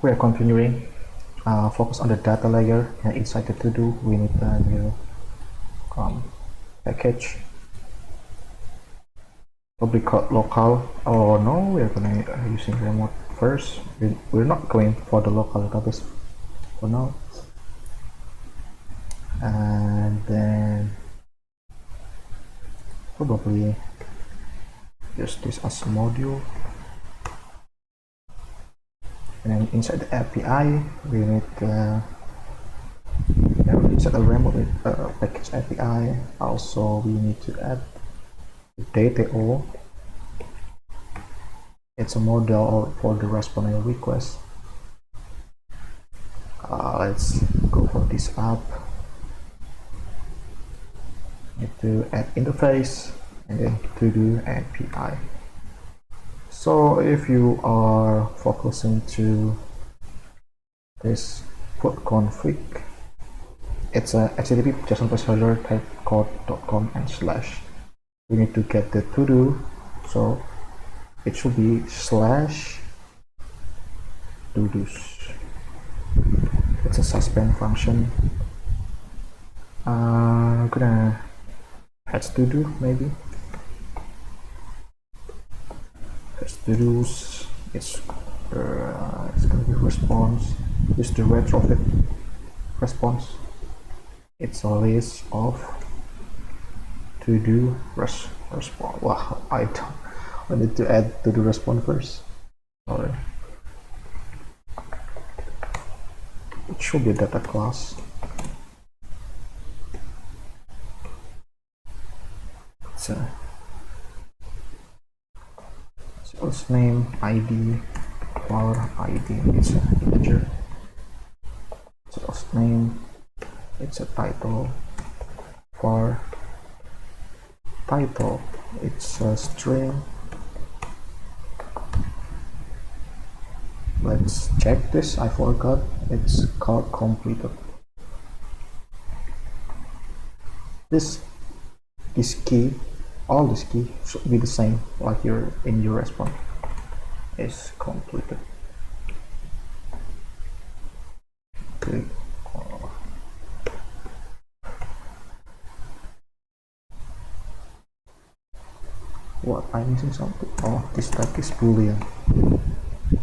We are continuing. Focus on the data layer, and inside the to-do we need a new package, probably called local. Oh no, we are gonna using remote first. We're not going for the local database for now, and then probably use this as a module. And then inside the API we need inside the remote package API also we need to add the DTO. It's a model for the response request. Let's go for this app. Need to add interface and then to do API. So if you are focusing to this put config, it's a http JSON server type code.com and / we need to get the to do, so it should be slash to-dos. It's a suspend function. I'm gonna has to do maybe. Has to do's. It's gonna be response. Use the retrofit response. It's a list of to do response. Wow, I need to add to the response first. Sorry. It should be a data class. It's a source name ID for ID. It's an integer. Source name. It's a title for title. It's a string. Let's check this. I forgot. It's called completed. This key, all this key should be the same like your in your response. Is completed. Okay. What, I'm missing something? Oh, this type is boolean.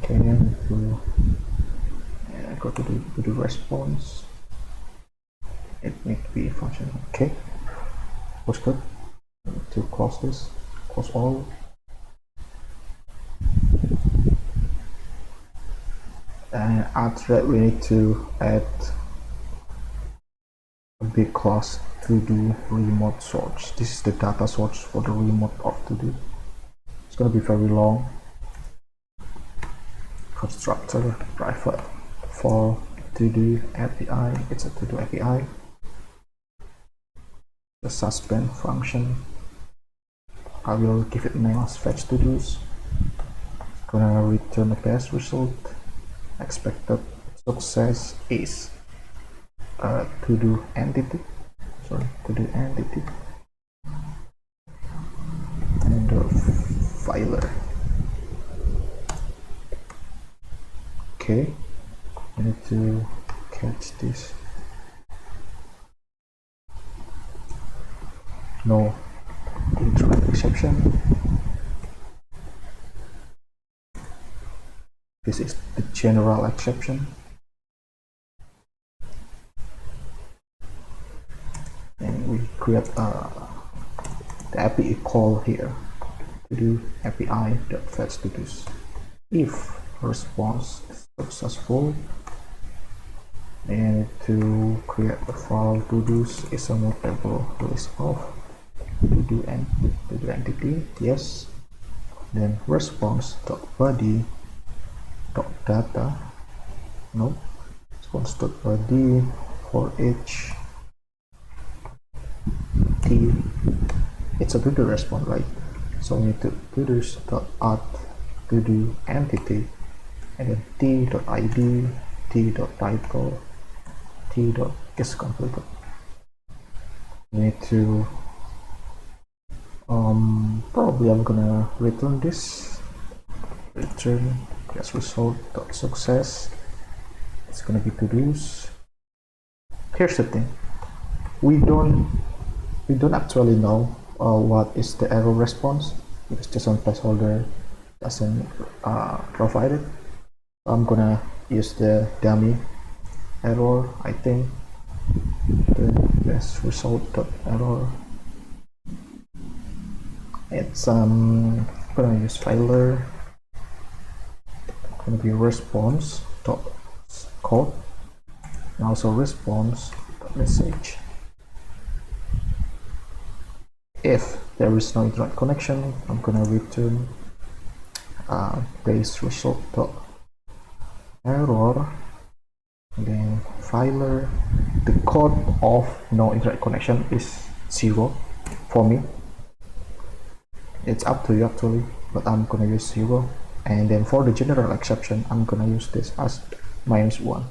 Okay, go to the response. It needs to be functional. Okay, was good. To close this, close all. And after that, we need to add a big class to do remote source. This is the data source for the remote of to do. It's gonna be very long. Constructor private for to do API. It's a to do API. The suspend function. I will give it name as fetch to do's. Gonna return the best result. Expected success is to do entity. Sorry, to do entity. And the filer. Okay, I need to catch this. No interact exception. This is the general exception. And we create the API call here to do API.fetch to do's. If response is successful, and to create a file to do's is a mutable list of to do entity. Yes. Then response.body data. No. Response.body for each t. It's a to do response, right? So we need to do's.add to do entity, and then t.id, t.title, t.is completed. We need to probably I'm gonna return this. Return guess result.success it's gonna be to-dos. Here's the thing, we don't actually know what is the error response because JSON placeholder doesn't provide it. I'm gonna use the dummy error, I think, the best result error. It's I'm gonna use failure, gonna be response dot code and also response dot message. If there is no internet connection, I'm gonna return base result dot error, and then failure. The code of no internet connection is 0 for me. It's up to you actually, but I'm gonna use 0. And then for the general exception, I'm gonna use this as -1.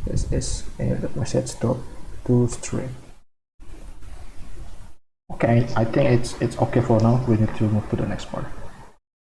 This is a message dot toString. Okay, I think it's okay for now. We need to move to the next part.